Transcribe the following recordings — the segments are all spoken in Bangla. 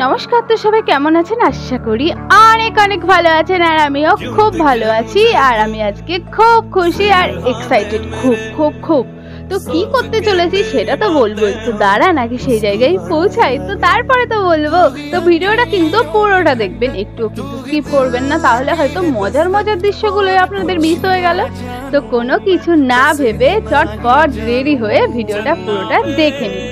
নমস্কার, তো সবাই কেমন আছেন? আশা করি অনেক অনেক ভালো আছেন, আর আমিও খুব ভালো আছি। আর আমি আজকে খুব খুশি আর এক্সাইটেড, খুব খুব খুব। তো কি করতে চলেছি সেটা তো বলবো, একটু দাঁড়া নাকি সেই জায়গায় পৌঁছাই, তো তারপরে তো বলবো। তো ভিডিওটা কিন্তু পুরোটা দেখবেন, একটু কিন্তু স্কিপ করবেন না, তাহলে হয়তো মজার মজার দৃশ্যগুলো আপনাদের মিস হয়ে গেল। তো কোনো কিছু না ভেবে চটপট রেডি হয়ে ভিডিওটা পুরোটা দেখে নিন।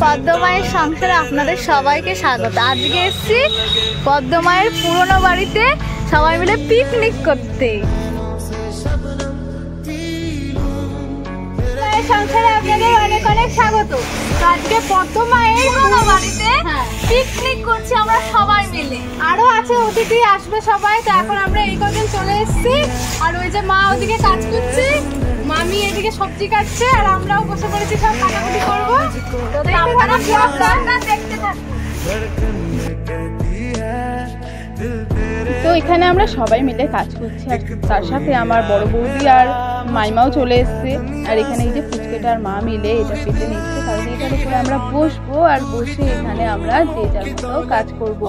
পদ্মমায়ের সংসারে আপনাদের সবাইকে স্বাগত। আজকে এসেছি পদ্মমায়ের পুরনো বাড়িতে সবাই মিলে পিকনিক করতে। সংসারে আপনাদের অনেক অনেক স্বাগত। আজকে পদ্মমায়ের পুরনো বাড়িতে পিকনিক করছি আমরা সবাই মিলে। আরো আছে অতিথি আসবে সবাই, তো এখন আমরা এই কজন চলে এসেছি। আর ওই যে মা ওদিকে কাজ করছে, মামি এদিকে সবজি কাটছে, আর আমরাও বসে পড়েছি সব কাটাকুটি করবো। তো এখানে আমরা সবাই মিলে কাজ করছি, আর তার সাথে আমার বড় বৌদি আর মাইমাও চলে এসছে। আর এখানে এই যে ফুচকেটা আর মা মিলে এটা পেতে নিচ্ছে, কারণ এটার উপরে আমরা বসবো, আর বসে এখানে আমরা যে যার মতো কাজ করব।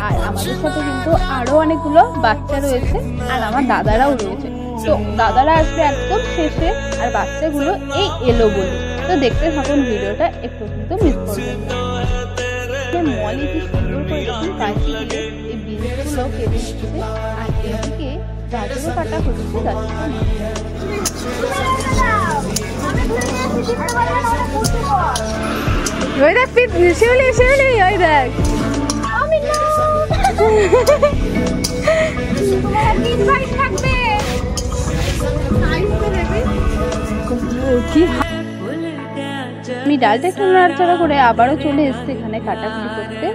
আর আমাদের সাথে কিন্তু আরো অনেকগুলো বাচ্চা রয়েছে, আর আমার দাদারাও রয়েছে। তো দাদারা আসবে একদম শেষে, আর বাচ্চাগুলো এই এলো বলে। তো দেখতে থাকুন ভিডিওটা, একটু কিন্তু মিস করবেন না। মলি কি সুন্দর করে দেখুন কাঁচি দিয়ে এই বীজগুলো কেটে নিচ্ছে, আর এদিকে গাজরও কাটা হচ্ছে। ওই দেখ শিউলি শিউলি, ওই দেখ আমি ডালটা একটু নাড়াচাড়া করে আবারও চলে এসেছি এখানে কাটাকুটি করতে।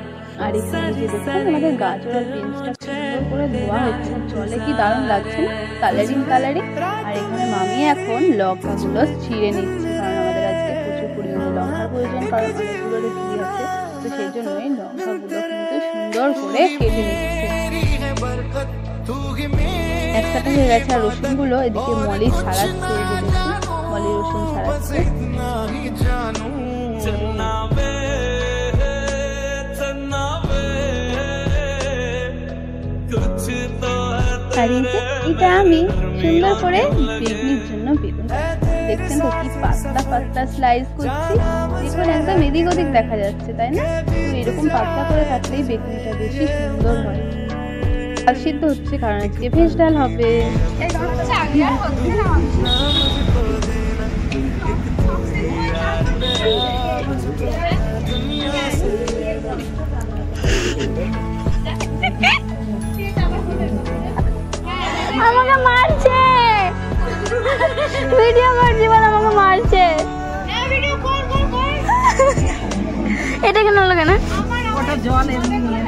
আর এখানে যে দেখুন আমাদের গাজর আর বিনসটা সুন্দর করে ধোয়া হচ্ছে, জলে কি দারুণ লাগছে না, কালারিং কালারিং। আর এখানে মামি এখন লঙ্কাগুলো ছিঁড়ে নিচ্ছে, কারণ আমাদের আজকে প্রচুর পরিমাণে লঙ্কার প্রয়োজন, কারণ অনেকগুলো রেসিপি আছে। তো সেই জন্যই লঙ্কাগুলো কিন্তু সুন্দর করে কেটে নিচ্ছে। একসাথে হয়ে গেছে। আর রসুনগুলো এদিকে মলি ছাড়াচ্ছে, এই যে দেখুন মলি রসুন ছাড়াচ্ছে। আর এই যে এটা আমি সুন্দর করে বেগুনির জন্য বেগুন দেখছেন তো কি পাতলা পাতলা স্লাইস করছি, দেখুন একদম এদিক ওদিক দেখা যাচ্ছে, তাই না? তো এরকম পাতলা করে কাটলেই বেগুনিটা বেশি সুন্দর হয়। আর সিদ্ধ হচ্ছে কারণ আজকে ভেজ ডাল হবে। আমাকে মারছে, ভিডিও করছি বলে আমাকে মারছে। এটা কেন হলো কেন? ওটা জল এমনি নিয়ে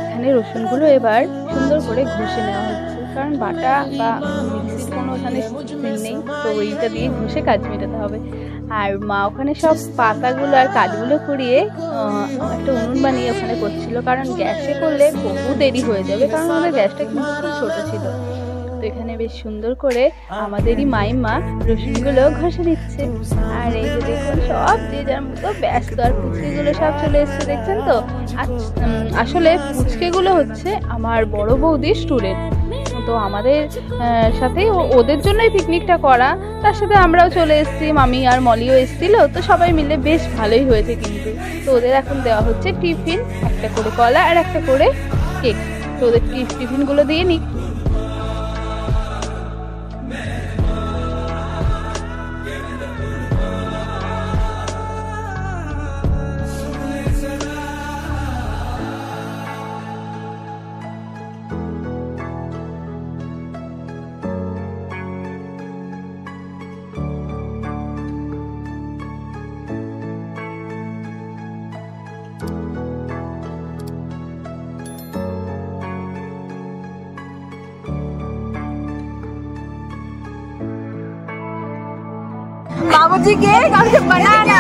এখানে রসুনগুলো এবার সুন্দর করে ঘষে নেওয়া হচ্ছে, কারণ বাটা বা মিক্সির কোনো ওখানে সিন নেই, তো ওইটা দিয়ে ঘষে কাজ মেটাতে হবে। আর মা ওখানে সব পাতাগুলো আর কাঠগুলো করিয়ে একটা উনুন বানিয়ে ওখানে করছিল, কারণ গ্যাসে করলে বহু দেরি হয়ে যাবে, কারণ আমাদের গ্যাসটা কিন্তু খুব ছোটো ছিল। তো এখানে বেশ সুন্দর করে আমাদেরই মাইমা রসুনগুলো ঘষে দিচ্ছে। আর এই যে দেখুন সব যে যার মতো ব্যস্ত, আর ফুচকেগুলো সব চলে এসছে, দেখছেন তো? আসলে ফুচকেগুলো হচ্ছে আমার বড় বৌদির স্টুডেন্ট, তো আমাদের সাথেই ওদের জন্যই পিকনিকটা করা, তার সাথে আমরাও চলে এসেছি, মামি আর মলিও এসেছিল, তো সবাই মিলে বেশ ভালোই হয়েছে কিন্তু। তো ওদের এখন দেওয়া হচ্ছে টিফিন, একটা করে কলা আর একটা করে কেক। তো ওদের টিফিনগুলো দিয়ে নিক। बाबूजी के बनाना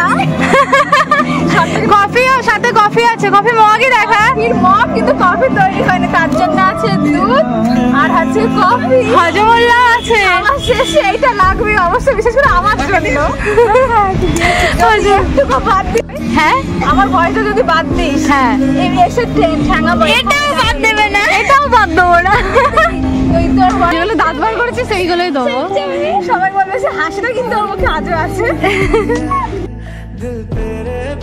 कॉफी और साथे कॉफी আছে, कॉफी मग ही देखा কফির মগ, কিন্তু কফি তৈরি হয়নি, তার জন্য আছে দুধ আর আছে কফি, হজমোল্লা আছে। আমার শেষে এইটা লাগবে অবশ্যই, বিশেষ করে আমার জন্য। একটুকু বাদ দিই, হ্যাঁ আমার ভয়টা যদি বাদ দিস, হ্যাঁ এসে ঠ্যাঙা, এটাও বাদ দেবে না, এটাও বাদ দেবো না। যেগুলো দাঁত বার করেছে সেইগুলোই দেবো। সবাই বলবে সে হাসিটা কিন্তু ওর মুখে আজও আছে।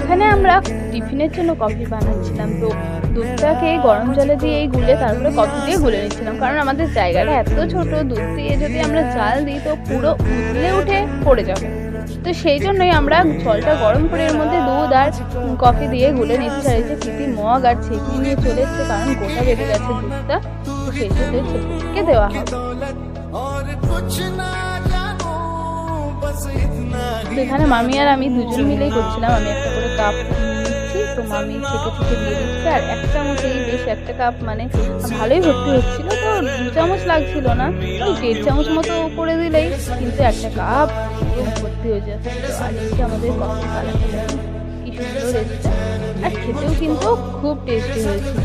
এখানে আমরা টিফিনের জন্য কফি বানাচ্ছিলাম, তো দুধটাকে গরম জলে দিয়ে গুলে তারপরে কফি দিয়ে গুলে নিচ্ছিলাম, কারণ আমাদের জায়গাটা এত ছোট, দুধ দিয়ে যদি আমরা জাল দিই তো পুরো উতলে উঠে পড়ে যাবে। তো সেই জন্যই আমরা জলটা গরম করে এর মধ্যে দুধ আর কফি দিয়ে গুলে নিতে চাইছি। প্রীতি মগ আর ছেঁকি নিয়ে চলে এসছে, কারণ গোটা বেড়ে গেছে দুধটা, তো সেই জন্য ছেঁকে দেওয়া হবে। তো এখানে মামি আর আমি দুজন মিলেই করছিলাম। আমি একটা করে কাপ নিচ্ছি, তো মামি ছেঁকে দিয়ে দিচ্ছে, আর এক চামচেই বেশ একটা কাপ মানে ভালোই ভর্তি হচ্ছিল, তো 2 চামচ লাগছিল না, 1.5 চামচ মতো করে দিলেই কিন্তু একটা কাপ ভর্তি হয়ে যাচ্ছে। আর এই যে আমাদের কফি কালারটা কি সুন্দর এসেছে, আর খেতেও কিন্তু খুব টেস্টি হয়েছিল।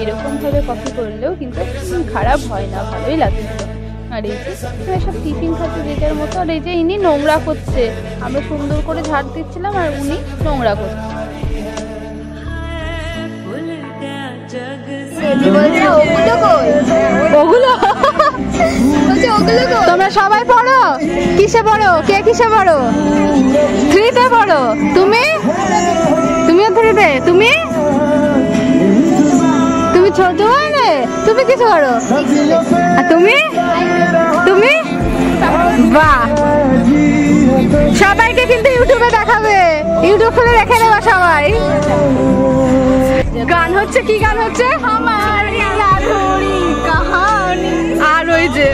এরকমভাবে কফি করলেও কিন্তু খারাপ হয় না, ভালোই লাগছিল। আর এই যে সব টিফিন খাচ্ছে যে যার মতো। আর এই যে ইনি নোংরা করছে, আমরা সুন্দর করে ঝাড় দিচ্ছিলাম আর উনি নোংরা করছে। তোমরা সবাই পড়ো, কিসে পড়ো, কে কিসে পড়ো? 3তে পড়ো। তুমিও 3তে? তুমি ছোট মানে তুমি কিছু করো, আর তুমি বাহ, সবাইকে কিন্তু ইউটিউবে দেখাবে, ইউটিউব খুলে দেখে নেবা সবাই। গান হচ্ছে, কি গান হচ্ছে? हमारी अधूरी कहानी। আর ওই যে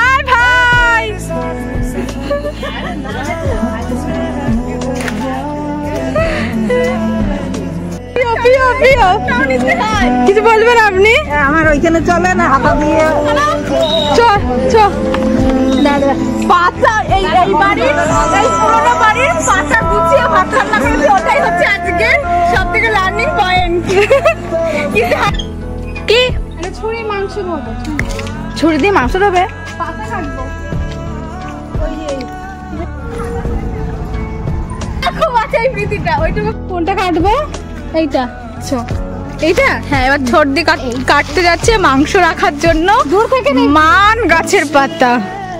আয় ভাই, কিছু বলবেন আপনি? আমার ওইখানে চলে না, হাতা দিয়ে পাতা, এই বাড়ির, এই পুরোনো বাড়ির পাতা গুছিয়ে ভাত রান্না করেছি, ওটাই হচ্ছে আজকে সব থেকে লার্নিং পয়েন্ট। কি ছুরি মাংস হবে, ছুরি দিয়ে মাংস হবে, পাতা কাটবো। খুব আছে এই প্রীতিটা, ওইটুকু কোনটা কাটবো? এইটা, এইটা, হ্যাঁ। এবার ছোট দিয়ে কাটতে যাচ্ছে মাংস রাখার জন্য। দূর থেকে মান গাছের পাতা।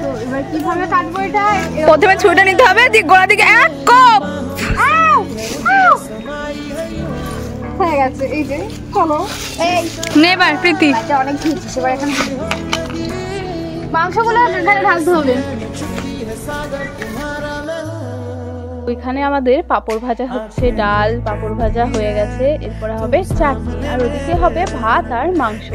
তো এবার কিভাবে কাটবো এটা? প্রথমে ছুরিটা নিতে হবে, দিয়ে গোড়া দিকে এক কোপ হয়ে গেছে। এই যে চলো, এই নে এবার প্রীতি, এটা অনেক ঘিয়েছিস, এবার এখানে মাংসগুলো এখানে ঢালতে হবে। ওইখানে আমাদের পাঁপড় ভাজা হচ্ছে, ডাল পাঁপড় ভাজা হয়ে গেছে, এরপরে হবে চাটনি, আর ওদিকে হবে ভাত আর মাংস।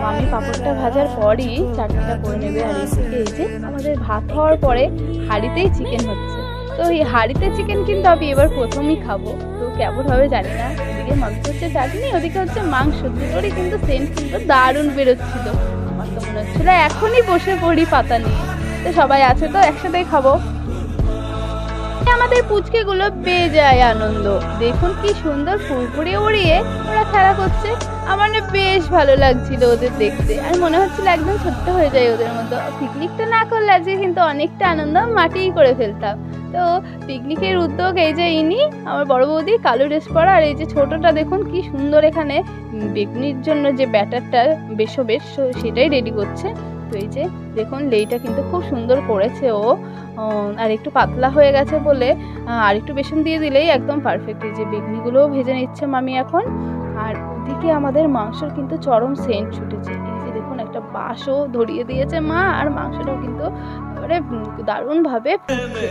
আমি পাঁপড়টা ভাজার পরই চাটনিটা করে নেবে। আর এদিকে এই যে আমাদের ভাত হওয়ার পরে হাঁড়িতেই চিকেন হচ্ছে, তো এই হাঁড়িতে চিকেন কিন্তু আমি এবার প্রথমেই খাবো, তো কেমন হবে জানি না। এদিকে মাংস হচ্ছে চাটনি, ওদিকে হচ্ছে মাংস, দুটোরই কিন্তু সেন্ট কিন্তু দারুণ বেরোচ্ছিল। আমার তো মনে হচ্ছিল এখনই বসে পড়ি পাতা নিয়ে, তো সবাই আছে তো একসাথেই খাবো। আমাদের পুচকেগুলো পেয়ে যায় আনন্দ, দেখুন কি সুন্দর ফুরফুরে উড়িয়ে ওরা খেলা করছে। আমার না বেশ ভালো লাগছিল ওদের দেখতে, আর মনে হচ্ছিল একদম ছোট্ট হয়ে যায় ওদের মতো। পিকনিকটা না করলে আজকে কিন্তু অনেকটা আনন্দ মাটিই করে ফেলতাম। তো পিকনিকের উদ্যোগ এই যে ইনি আমার বড় বৌদি, কালো ড্রেস পরা, আর এই যে ছোটটা দেখুন কি সুন্দর এখানে বেগুনির জন্য যে ব্যাটারটা বেশ সেটাই রেডি করছে। তো এই যে দেখুন লেইটা কিন্তু খুব সুন্দর করেছে ও, আর একটু পাতলা হয়ে গেছে বলে আর একটু বেসন দিয়ে দিলেই একদম পারফেক্ট। এই যে বেগুনিগুলোও ভেজে নিচ্ছে মামি এখন। আর ওদিকে আমাদের মাংসর কিন্তু চরম সেন্ট ছুটেছে, এই যে দেখুন একটা বাঁশও ধরিয়ে দিয়েছে মা, আর মাংসটাও কিন্তু দারুণভাবে ফুটছে,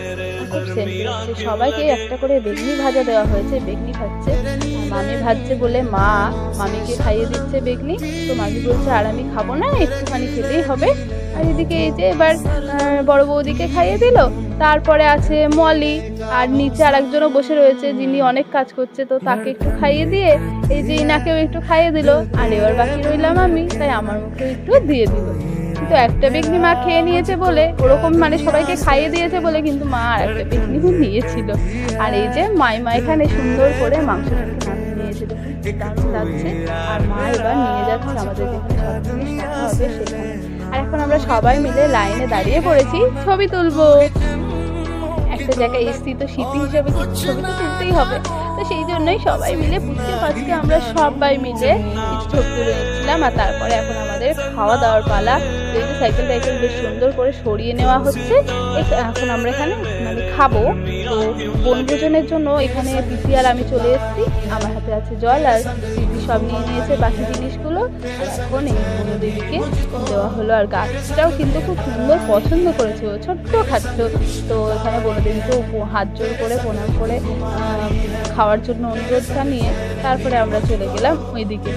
খুব সেন্ট বেরোচ্ছে। সবাইকে একটা করে বেগুনি ভাজা দেওয়া হয়েছে, বেগুনি খাচ্ছে। মামি ভাজছে বলে মা মামিকে খাইয়ে দিচ্ছে বেগুনি, তো মামি বলছে আর আমি খাবো না, একটুখানি খেলেই হবে। আর এদিকে এই যে এবার বড় বৌদিকে খাইয়ে দিল, তারপরে আছে মলি, আর নিচে আর একজনও বসে রয়েছে যিনি অনেক কাজ করছে, তো তাকে একটু খাইয়ে দিয়ে এই যে ইনাকেও একটু খাইয়ে দিল। আর এবার বাকি রইলাম আমি, তাই আমার মুখে একটু দিয়ে দিল। কিন্তু একটা বেগনি মা খেয়ে নিয়েছে বলে, ওরকম মানে সবাইকে খাইয়ে দিয়েছে বলে কিন্তু মা আর একটা বেগনিও নিয়েছিল। আর এই যে মা এখানে সুন্দর করে মাংসটাকে নামিয়ে নিয়েছে, দারুণ লাগছে। আর মা এবার নিয়ে যাচ্ছে আমাদের যেখানে সব জিনিস রাখা হবে সেখানে। আর এখন আমরা সবাই মিলে লাইনে দাঁড়িয়ে পড়েছি ছবি তুলবো। একটা জায়গায় এসছি তো স্মৃতি হিসাবে ছবি তো তুলতেই হবে, তো সেই জন্যই সবাই মিলে পুচকে আমরা সবাই মিলে কিছু ছবি তুলে নিচ্ছিলাম। আর তারপরে এখন আমাদের খাওয়া দাওয়ার পালা। এই যে সাইকেল বেশ সুন্দর করে সরিয়ে নেওয়া হচ্ছে। এখন আমরা এখানে মানে খাবো। তো বনভোজনের জন্য এখানে পিসি আর আমি চলে এসেছি। আমার হাতে আছে জল, আর পিসি সব নিয়ে নিয়েছে বাকি জিনিসগুলো। আর এখন এই বনদেবীকে দেওয়া হলো। আর গাছটাও কিন্তু খুব সুন্দর পছন্দ করেছে, ও ছোট্ট খাট্ট। তো এখানে বনদেবীকেও হাত জোর করে প্রণাম করে খাওয়ার জন্য অনুরোধ জানিয়ে তারপরে আমরা চলে গেলাম ওইদিকে।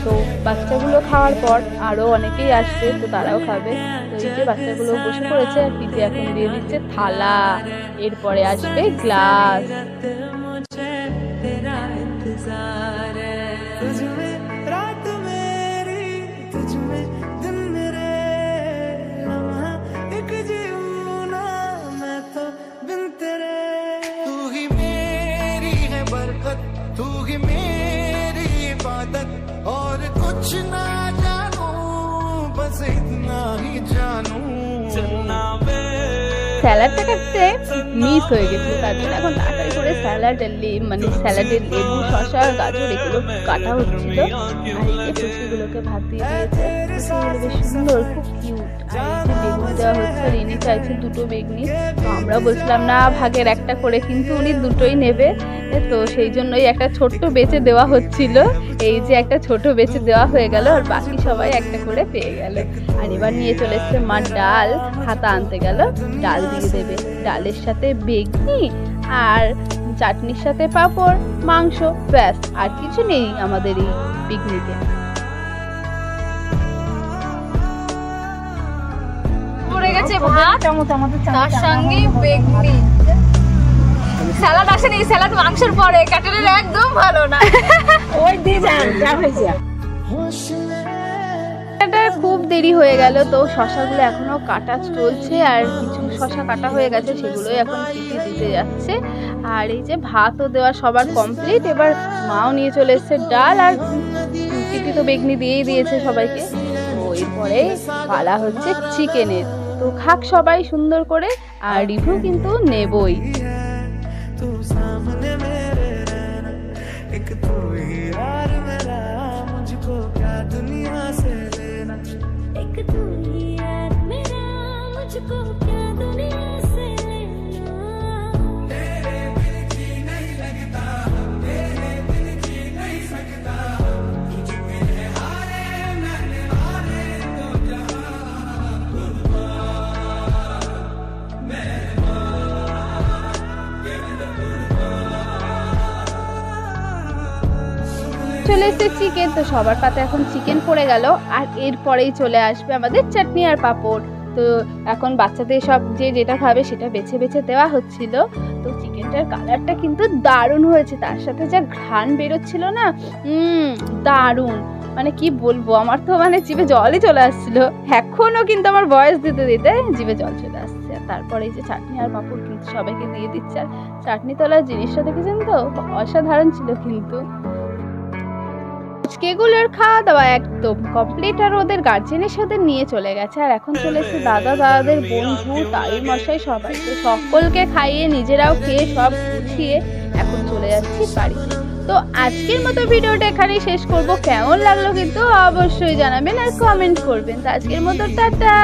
তো বাচ্চাগুলো খাওয়ার পর আরও অনেকেই আসবে, তো তারাও খাবে। তো এই যে বাচ্চাগুলো বসে পড়েছে, আর পিসি এখন দিয়ে দিচ্ছে থালা, এরপরে আসবে গ্লাস। স্যালাডটা কাটতে মিস হয়ে গেছিল, তার জন্য এখন তাড়াতাড়ি করে স্যালাডের লেবু, শসা, গাজর এগুলো কাটা হচ্ছিল। আর এই যে ফুচকিগুলোকে ভাত দিয়ে দিয়েছে, বেশ সুন্দর, খুব কিউট। আর এই যে বেগুনি দেওয়া হচ্ছে, আর ইনি চাইছে দুটো বেগুনি। তো আমরা বলছিলাম না, ভাগের একটা করে, কিন্তু উনি দুটোই নেবে। তো সেই জন্যই একটা ছোট্ট বেচে দেওয়া হচ্ছিল। এই যে একটা ছোট বেচে দেওয়া হয়ে গেল, আর বাকি সবাই একটা করে পেয়ে গেল। আর এবার নিয়ে চলে এসছে মা ডাল, হাতা আনতে গেল, ডাল দিয়ে দেবে। ডালের সাথে বেগনি আর চাটনির সাথে পাঁপড়, মাংস, ব্যাস, আর কিছু নেই আমাদের এই পিকনিকে। পড়ে গেছে ভাত, তার সঙ্গে বেগনি। স্যালাড আসেনি, স্যালাড মাংসের পরে, ক্যাটারের একদম ভালো না। ওই দিয়ে যান, যা হয়েছে। খুব দেরি হয়ে গেল, তো শশাগুলো এখনো কাটা চলছে। আর কিছু শশা কাটা হয়ে গেছে, সেগুলোই এখন পিসি দিতে যাচ্ছে। আর এই যে ভাতও দেওয়া সবার কমপ্লিট। এবার মাও নিয়ে চলে এসছে ডাল, আর পিসি তো বেগনি দিয়েই দিয়েছে সবাইকে। তো এরপরে পালা হচ্ছে চিকেনের। তো খাক সবাই সুন্দর করে, আর রিভিউ কিন্তু নেবই। চলে এসেছে চিকেন। তো সবার পাতে এখন চিকেন পড়ে গেল, আর এরপরেই চলে আসবে আমাদের চাটনি আর পাঁপড়। তো এখন বাচ্চাদের সব যে যেটা খাবে সেটা বেছে বেছে দেওয়া হচ্ছিল। তো চিকেনটার কালারটা কিন্তু দারুণ হয়েছে, তার সাথে যা ঘ্রাণ বেরোচ্ছিল না, দারুণ, মানে কি বলবো, আমার তো মানে জিভে জলই চলে আসছিল। এখনো কিন্তু আমার ভয়েস দিতে দিতে জিভে জল চলে আসছে। তারপরে এই যে চাটনি আর পাঁপড় কিন্তু সবাইকে দিয়ে দিচ্ছে। আর চাটনি তোলার জিনিসটা দেখেছেন তো, অসাধারণ ছিল কিন্তু। আজকেগুলোর খাওয়া দাওয়া একদম কমপ্লিট, আর ওদের গার্জেনের সাথে নিয়ে চলে গেছে। আর এখন চলে এসেছে দাদাদের বন্ধু, তাই মশাই, সবাই। তো সকলকে খাইয়ে নিজেরাও খেয়ে সব গুছিয়ে এখন চলে যাচ্ছি বাড়িতে। তো আজকের মতো ভিডিওটা এখানেই শেষ করব। কেমন লাগলো কিন্তু অবশ্যই জানাবেন আর কমেন্ট করবেন। তো আজকের মতো টাটা।